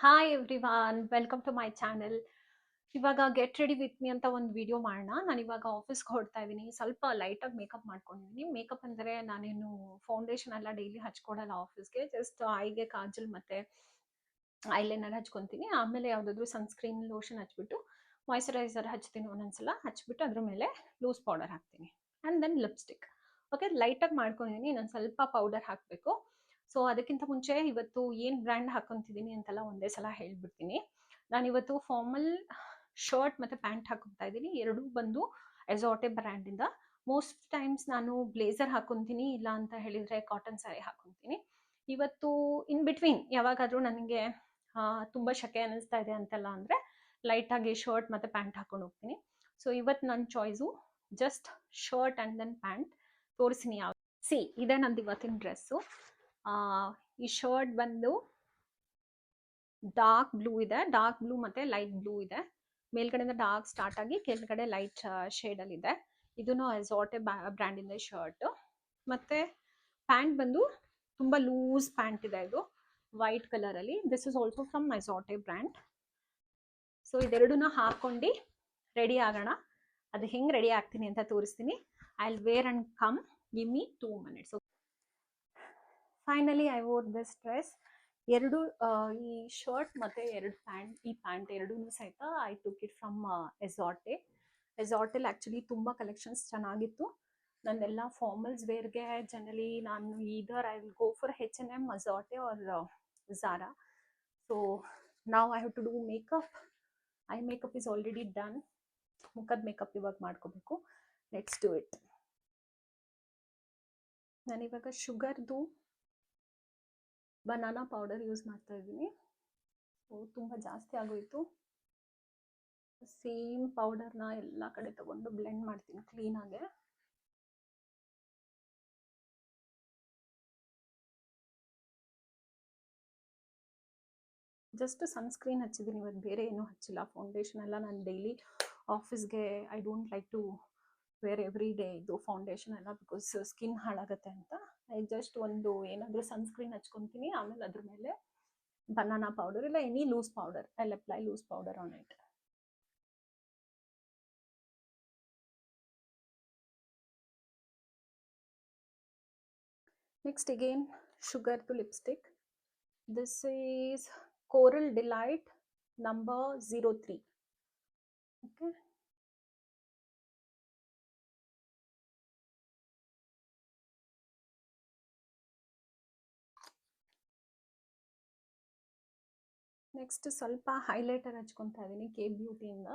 Hi everyone, welcome to my channel. ಇವಾಗ get ready with me ಅಂತ ಒಂದು video ಮಾಡೋಣ. ನಾನು ಇವಾಗ ಆಫೀಸ್ಗೆ ಹೊರಡ್ತಾ ಇದ್ದೀನಿ. ಸ್ವಲ್ಪ ಲೈಟಾಗಿ ಮೇಕಪ್ ಮಾಡ್ಕೊಂಡಿದ್ದೀನಿ. ಮೇಕಪ್ ಅಂದರೆ ನಾನೇನು ಫೌಂಡೇಶನ್ ಎಲ್ಲ ಡೈಲಿ ಹಚ್ಕೊಡಲ್ಲ ಆಫೀಸ್ಗೆ. ಜಸ್ಟ್ ಐಗೆ ಕಾಜಲ್ ಮತ್ತು ಐಲೈನರ್ ಹಚ್ಕೊತೀನಿ. ಆಮೇಲೆ ಯಾವುದಾದ್ರೂ ಸನ್ಸ್ಕ್ರೀನ್ ಲೋಷನ್ ಹಚ್ಬಿಟ್ಟು ಮಾಯ್ಚರೈಸರ್ ಹಚ್ತೀನಿ ಒಂದೊಂದ್ಸಲ. ಹಚ್ಬಿಟ್ಟು ಅದ್ರ ಮೇಲೆ ಲೂಸ್ ಪೌಡರ್ ಹಾಕ್ತೀನಿ ಆ್ಯಂಡ್ ದೆನ್ ಲಿಪ್ಸ್ಟಿಕ್. ಓಕೆ, ಲೈಟಾಗಿ ಮಾಡ್ಕೊಂಡಿದ್ದೀನಿ. ನಾನು ಸ್ವಲ್ಪ ಪೌಡರ್ ಹಾಕಬೇಕು. ಸೊ ಅದಕ್ಕಿಂತ ಮುಂಚೆ ಇವತ್ತು ಏನು ಬ್ರ್ಯಾಂಡ್ ಹಾಕೊತಿದ್ದೀನಿ ಅಂತೆಲ್ಲ ಒಂದೇ ಸಲ ಹೇಳ್ಬಿಡ್ತೀನಿ. ನಾನಿವತ್ತು ಫಾರ್ಮಲ್ ಶರ್ಟ್ ಮತ್ತು ಪ್ಯಾಂಟ್ ಹಾಕೊತಾ ಇದ್ದೀನಿ. ಎರಡೂ ಬಂದು ಎಜಾಟೆ ಬ್ರ್ಯಾಂಡಿಂದ. ಮೋಸ್ಟ್ ಟೈಮ್ಸ್ ನಾನು ಬ್ಲೇಸರ್ ಹಾಕೊತೀನಿ, ಇಲ್ಲ ಅಂತ ಹೇಳಿದರೆ ಕಾಟನ್ ಸ್ಯಾರಿ ಹಾಕೊತೀನಿ. ಇವತ್ತು ಇನ್ ಬಿಟ್ವೀನ್ ಯಾವಾಗಾದರೂ ನನಗೆ ತುಂಬ ಶೆಕೆ ಅನ್ನಿಸ್ತಾ ಇದೆ ಅಂತೆಲ್ಲ ಅಂದರೆ ಲೈಟಾಗಿ ಶರ್ಟ್ ಮತ್ತು ಪ್ಯಾಂಟ್ ಹಾಕೊಂಡು ಹೋಗ್ತೀನಿ. ಸೊ ಇವತ್ತು ನನ್ನ choice just shirt and then pant. ತೋರಿಸ್ತೀನಿ ಯಾವ. ಇದೇ ನಂದು ಇವತ್ತಿನ ಡ್ರೆಸ್ಸು. ಈ ಶರ್ಟ್ ಬಂದು ಡಾರ್ಕ್ ಬ್ಲೂ ಇದೆ, ಡಾರ್ಕ್ ಬ್ಲೂ ಮತ್ತು ಲೈಟ್ ಬ್ಲೂ ಇದೆ. ಮೇಲ್ಗಡೆಯಿಂದ ಡಾರ್ಕ್ ಸ್ಟಾರ್ಟ್ ಆಗಿ ಕೆಳಗಡೆ ಲೈಟ್ ಶೇಡಲ್ಲಿ ಇದೆ. ಇದೂ ಎಜಾಟೆ ಬ್ರ್ಯಾಂಡಿಂದ ಶರ್ಟ್. ಮತ್ತು ಪ್ಯಾಂಟ್ ಬಂದು ತುಂಬ ಲೂಸ್ ಪ್ಯಾಂಟ್ ಇದೆ, ಇದು ವೈಟ್ ಕಲರಲ್ಲಿ. This is also from Azorte brand. So ಇದೆರಡನ್ನ ಹಾಕೊಂಡು ರೆಡಿ ಆಗೋಣ. ಅದು ಹೆಂಗೆ ರೆಡಿ ಆಗ್ತೀನಿ ಅಂತ ತೋರಿಸ್ತೀನಿ. I will wear and come, give me 2 minutes. Finally I wore this dress. ಎರಡು ಈ ಶರ್ಟ್ ಮತ್ತು ಈ ಪ್ಯಾಂಟ್ ಎರಡೂ ಸಹಿತ I took it from Azorte. ಎಜಾಟೆಲ್ ಆ್ಯಕ್ಚುಲಿ ತುಂಬ ಕಲೆಕ್ಷನ್ಸ್ ಚೆನ್ನಾಗಿತ್ತು. ನನ್ನೆಲ್ಲ ಫಾರ್ಮಲ್ಸ್ ವೇರ್ಗೆ ಜನರಲಿ ನಾನು either I will go for H&M, Azorte or Zara. So ನಾವು I have to do makeup. I makeup is already done. ಮುಖದ ಮೇಕಪ್ ಇವಾಗ ಮಾಡ್ಕೋಬೇಕು. Let's do it. ನಾನಿವಾಗ ಶುಗರ್ದು ಬನಾನಾ ಪೌಡರ್ ಯೂಸ್ ಮಾಡ್ತಾ ಇದ್ದೀನಿ. ಸೊ ತುಂಬ ಜಾಸ್ತಿ ಆಗೋಯಿತು. ಸೇಮ್ ಪೌಡರ್ನ ಎಲ್ಲ ಕಡೆ ತಗೊಂಡು ಬ್ಲೆಂಡ್ ಮಾಡ್ತೀನಿ ಕ್ಲೀನಾಗೆ. ಜಸ್ಟ್ ಸನ್ಸ್ಕ್ರೀನ್ ಹಚ್ಚಿದ್ದೀನಿ ಇವತ್ತು, ಬೇರೆ ಏನೂ ಹಚ್ಚಿಲ್ಲ. ಫೌಂಡೇಶನ್ ಎಲ್ಲ ನಾನು ಡೈಲಿ ಆಫೀಸ್ಗೆ I don't like to wear every day ಇದು ಫೌಂಡೇಶನ್ ಎಲ್ಲ, ಬಿಕಾಸ್ ಸ್ಕಿನ್ ಹಾಳಾಗುತ್ತೆ ಅಂತ. ಐ ಜಸ್ಟ್ ಒಂದು ಏನಾದರೂ ಸನ್ಸ್ಕ್ರೀನ್ ಹಚ್ಕೊತೀನಿ. ಆಮೇಲೆ ಅದ್ರ ಮೇಲೆ ಬನಾನಾ ಪೌಡರ್ ಇಲ್ಲ any loose powder, I will apply loose powder on it. Next again ಶುಗರ್ದು lipstick. This is Coral Delight number 03. Okay. Next ಸ್ವಲ್ಪ ಹೈಲೈಟರ್ ಹಚ್ಕೊತಾ ಇದ್ದೀನಿ ಕೆ ಬ್ಯೂಟಿಯಿಂದ.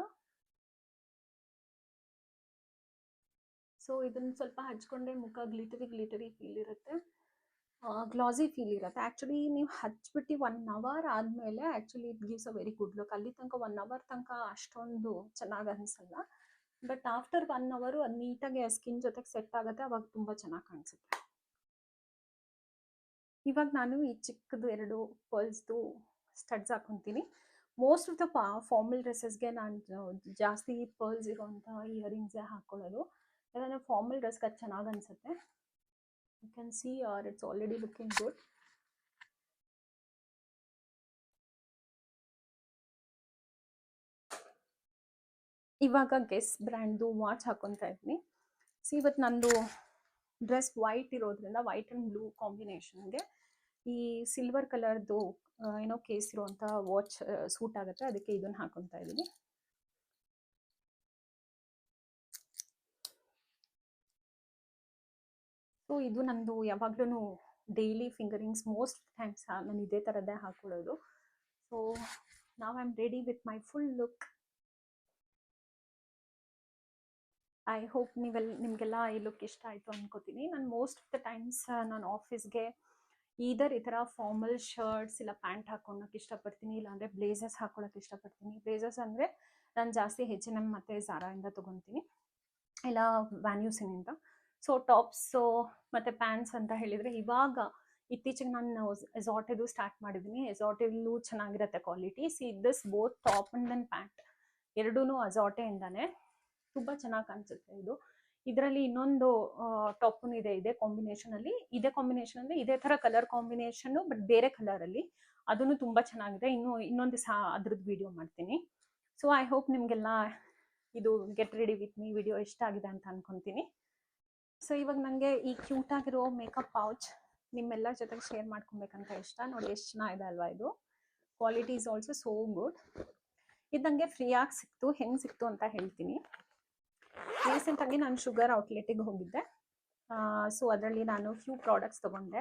ಸೊ ಇದನ್ನು ಸ್ವಲ್ಪ ಹಚ್ಕೊಂಡ್ರೆ ಮುಖ ಗ್ಲಿಟರಿ ಫೀಲ್ ಇರುತ್ತೆ, ಗ್ಲಾಸಿ ಫೀಲ್ ಇರುತ್ತೆ. ಆ್ಯಕ್ಚುಲಿ ನೀವು ಹಚ್ಬಿಟ್ಟು 1 hour ಆದಮೇಲೆ actually it gives a very good look. ಅಲ್ಲಿ ತನಕ 1 hour ತನಕ ಅಷ್ಟೊಂದು ಚೆನ್ನಾಗಿ ಅನಿಸಲ್ಲ. ಬಟ್ ಆಫ್ಟರ್ 1 hour ಅದು ನೀಟಾಗಿ ಸ್ಕಿನ್ ಜೊತೆಗೆ ಸೆಟ್ ಆಗುತ್ತೆ, ಅವಾಗ ತುಂಬ ಚೆನ್ನಾಗಿ ಕಾಣಿಸುತ್ತೆ. ಇವಾಗ ನಾನು ಈ ಚಿಕ್ಕದು 2 ಪರ್ಲ್ಸ್ದು ಸ್ಟಡ್ಸ್ ಹಾಕೊತೀನಿ. ಮೋಸ್ಟ್ ಆಫ್ ದ ಫಾರ್ಮಲ್ ಡ್ರೆಸ್ಸಸ್ಗೆ ನಾನು ಜಾಸ್ತಿ ಪರ್ಲ್ಸ್ ಇರೋವಂಥ ಇಯರಿಂಗ್ಸೇ ಹಾಕ್ಕೊಳ್ಳೋದು. ಯಾಕಂದರೆ ಫಾರ್ಮಲ್ ಡ್ರೆಸ್ಗೆ ಅದು ಚೆನ್ನಾಗಿ ಅನಿಸುತ್ತೆ. You can see it's already looking good. ಇವಾಗ ಗೆಸ್ ಬ್ರ್ಯಾಂಡ್ದು ವಾಚ್ ಹಾಕೊತಾ ಇದ್ದೀನಿ. ಇವತ್ತು ನಂದು ಡ್ರೆಸ್ ವೈಟ್ ಇರೋದ್ರಿಂದ ವೈಟ್ ಆ್ಯಂಡ್ ಬ್ಲೂ ಕಾಂಬಿನೇಷನ್ಗೆ ಈ ಸಿಲ್ವರ್ ಕಲರ್ದು ಏನೋ ಕೇಸ್ ಇರುವಂಥ ವಾಚ್ ಸೂಟ್ ಆಗುತ್ತೆ, ಅದಕ್ಕೆ ಇದನ್ನು ಹಾಕೊತಾ ಇದ್ದೀನಿ. ಸೊ ಇದು ನಂದು ಯಾವಾಗಲೂ ಡೈಲಿ ಫಿಂಗರಿಂಗ್ಸ್. ಮೋಸ್ಟ್ ಟೈಮ್ಸ್ ನಾನು ಇದೇ ಥರದ್ದೇ ಹಾಕೊಳ್ಳೋದು. ಸೊ ನಾವ್ I am ready with my full look. I hope ನಿಮಗೆಲ್ಲ ಈ ಲುಕ್ ಇಷ್ಟ ಆಯಿತು ಅನ್ಕೋತೀನಿ. ನಾನು ಮೋಸ್ಟ್ ಆಫ್ ದ ಟೈಮ್ಸ್ ನಾನು ಆಫೀಸ್ಗೆ ಈದರ್ ಈ ಥರ ಫಾರ್ಮಲ್ ಶರ್ಟ್ಸ್ ಇಲ್ಲ ಪ್ಯಾಂಟ್ ಹಾಕೊಳ್ಳೋಕೆ ಇಷ್ಟಪಡ್ತೀನಿ, ಇಲ್ಲಾಂದರೆ ಬ್ಲೇಸರ್ಸ್ ಹಾಕೊಳ್ಳೋಕೆ ಇಷ್ಟಪಡ್ತೀನಿ. ಬ್ಲೇಸರ್ಸ್ ಅಂದರೆ ನಾನು ಜಾಸ್ತಿ H&M ಮತ್ತು ಝಾರಾಯಿಂದ ತೊಗೊತೀನಿ, ಇಲ್ಲ ವ್ಯಾನ್ಯೂಸಿನಿಂದ. ಸೊ ಟಾಪ್ಸು ಮತ್ತು ಪ್ಯಾಂಟ್ಸ್ ಅಂತ ಹೇಳಿದರೆ ಇವಾಗ ಇತ್ತೀಚೆಗೆ ನಾನು ಎಜಾಟೆದು ಸ್ಟಾರ್ಟ್ ಮಾಡಿದ್ದೀನಿ. ಎಜಾಟೆಲ್ಲೂ ಚೆನ್ನಾಗಿರುತ್ತೆ quality. This both top and then pant ಎರಡೂ ಎಜಾಟೆಯಿಂದಾನೆ ತುಂಬ ಚೆನ್ನಾಗಿ ಕಾಣಿಸುತ್ತೆ. ಇದರಲ್ಲಿ ಇನ್ನೊಂದು ಟಾಪೂ ಇದೆ, ಇದೇ ಕಾಂಬಿನೇಷನಲ್ಲಿ ಇದೇ ಥರ ಕಲರ್ ಕಾಂಬಿನೇಷನ್ನು, ಬಟ್ ಬೇರೆ ಕಲರಲ್ಲಿ. ಅದನ್ನು ತುಂಬ ಚೆನ್ನಾಗಿದೆ. ಇನ್ನೊಂದು ದಿವಸ ಅದ್ರದ್ದು ವಿಡಿಯೋ ಮಾಡ್ತೀನಿ. ಸೊ ಐ ಹೋಪ್ ನಿಮಗೆಲ್ಲ ಇದು get ready with me video ಇಷ್ಟ ಆಗಿದೆ ಅಂತ ಅನ್ಕೊತೀನಿ. ಸೊ ಇವಾಗ ನನಗೆ ಈ ಕ್ಯೂಟ್ ಆಗಿರೋ ಮೇಕಪ್ ಪೌಚ್ ನಿಮ್ಮೆಲ್ಲರ ಜೊತೆಗೆ ಶೇರ್ ಮಾಡ್ಕೊಬೇಕಂತ ಇಷ್ಟ. ನೋಡಿ ಎಷ್ಟು ಚೆನ್ನಾಗಿದೆ ಅಲ್ವಾ ಇದು. Quality is also so good. ಇದು ನನಗೆ ಫ್ರೀಯಾಗಿ ಸಿಕ್ತು. ಹೆಂಗೆ ಸಿಕ್ತು ಅಂತ ಹೇಳ್ತೀನಿ. ರೀಸೆಂಟಾಗಿ ನಾನು ಶುಗರ್ ಔಟ್ಲೆಟಿಗೆ ಹೋಗಿದ್ದೆ. ಸೊ ಅದರಲ್ಲಿ ನಾನು ಫ್ಯೂ ಪ್ರಾಡಕ್ಟ್ಸ್ ತೊಗೊಂಡೆ.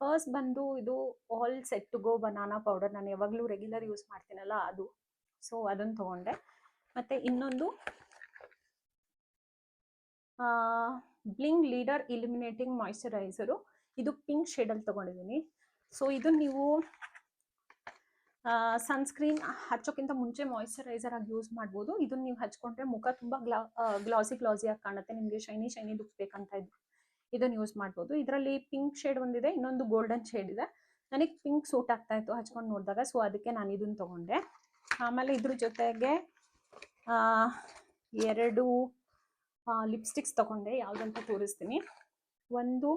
ಫಸ್ಟ್ ಬಂದು ಇದು all set to go banana powder. ನಾನು ಯಾವಾಗಲೂ ರೆಗ್ಯುಲರ್ ಯೂಸ್ ಮಾಡ್ತೀನಲ್ಲ ಅದು. ಸೊ ಅದನ್ನು ತೊಗೊಂಡೆ. ಮತ್ತು ಇನ್ನೊಂದು ಬ್ಲಿಂಗ್ ಲೀಡರ್ ಇಲ್ಯುಮಿನೇಟಿಂಗ್ ಮಾಯಿಶ್ಚರೈಸರು. ಇದು ಪಿಂಕ್ ಶೇಡಲ್ಲಿ ತೊಗೊಂಡಿದ್ದೀನಿ. ಸೊ ಇದು ನೀವು ಸನ್ಸ್ಕ್ರೀನ್ ಹಚ್ಚೋಕ್ಕಿಂತ ಮುಂಚೆ ಮಾಯಿಶ್ಚರೈಸರ್ ಆಗಿ ಯೂಸ್ ಮಾಡ್ಬೋದು. ಇದನ್ನು ನೀವು ಹಚ್ಕೊಂಡ್ರೆ ಮುಖ ತುಂಬ ಗ್ಲಾಸಿ ಆಗಿ ಕಾಣುತ್ತೆ. ನಿಮಗೆ ಶೈನಿ ಲುಕ್ ಬೇಕಂತ ಇದನ್ನು ಯೂಸ್ ಮಾಡ್ಬೋದು. ಇದರಲ್ಲಿ ಪಿಂಕ್ ಶೇಡ್ ಒಂದಿದೆ, ಇನ್ನೊಂದು ಗೋಲ್ಡನ್ ಶೇಡ್ ಇದೆ. ನನಗೆ ಪಿಂಕ್ ಸೂಟ್ ಆಗ್ತಾ ಇತ್ತು ಹಚ್ಕೊಂಡು ನೋಡಿದಾಗ. ಸೊ ಅದಕ್ಕೆ ನಾನು ಇದನ್ನು ತೊಗೊಂಡೆ. ಆಮೇಲೆ ಇದ್ರ ಜೊತೆಗೆ 2 ಲಿಪ್ಸ್ಟಿಕ್ಸ್ ತೊಗೊಂಡೆ. ಯಾವುದಂತ ತೋರಿಸ್ತೀನಿ. ಒಂದು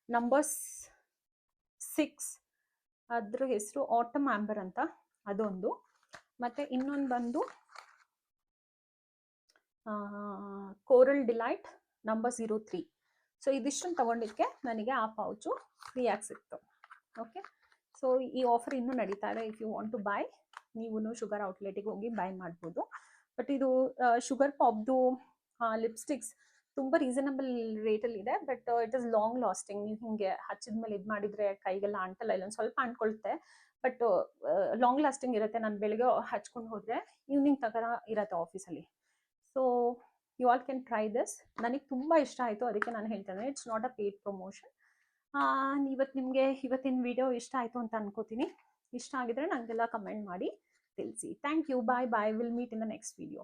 ನಂಬರ್ 6, ಅದ್ರ ಹೆಸರು ಆಟಮ್ ಆಂಬರ್ ಅಂತ, ಅದೊಂದು. ಮತ್ತು ಇನ್ನೊಂದು ಬಂದು ಕೋರಲ್ ಡಿಲೈಟ್ ನಂಬರ್ 03. ಸೊ ಇದಿಷ್ಟನ್ನು ತೊಗೊಂಡಿದ್ದಕ್ಕೆ ನನಗೆ ಆ ಪೌಚು ಫ್ರೀಯಾಗಿ ಸಿಕ್ತು. ಓಕೆ, ಸೊ ಈ ಆಫರ್ ಇನ್ನೂ ನಡೀತಾ ಇದೆ. If you want to buy, ನೀವು ಶುಗರ್ ಔಟ್ಲೆಟಿಗೆ ಹೋಗಿ ಬೈ ಮಾಡ್ಬೋದು. ಬಟ್ ಇದು ಶುಗರ್ ಪಾಪ್ದು ಲಿಪ್ಸ್ಟಿಕ್ಸ್ ತುಂಬ ರೀಸನಬಲ್ ರೇಟಲ್ಲಿ ಇದೆ. But it is long lasting. ನೀವು ಹಿಂಗೆ ಹಚ್ಚಿದ ಮೇಲೆ ಇದು ಮಾಡಿದರೆ ಕೈಗೆಲ್ಲ ಅಂಟಲ್ಲ, ಇಲ್ಲೊಂದು ಸ್ವಲ್ಪ ಅಂಟ್ಕೊಳುತ್ತೆ. ಬಟ್ ಲಾಂಗ್ ಲಾಸ್ಟಿಂಗ್ ಇರುತ್ತೆ. ನಾನು ಬೆಳಗ್ಗೆ ಹಚ್ಕೊಂಡು ಹೋದರೆ ಈವ್ನಿಂಗ್ ತನಕ ಇರುತ್ತೆ ಆಫೀಸಲ್ಲಿ. So you all can try this. ನನಗೆ ತುಂಬ ಇಷ್ಟ ಆಯಿತು, ಅದಕ್ಕೆ ನಾನು ಹೇಳ್ತೇನೆ. It's not a paid promotion. ನಿಮಗೆ ಇವತ್ತಿನ ವಿಡಿಯೋ ಇಷ್ಟ ಆಯಿತು ಅಂತ ಅನ್ಕೋತೀನಿ. ಇಷ್ಟ ಆಗಿದ್ರೆ ನನಗೆಲ್ಲ ಕಮೆಂಟ್ ಮಾಡಿ ತಿಳಿಸಿ. Thank you. Bye. Will meet in the next video.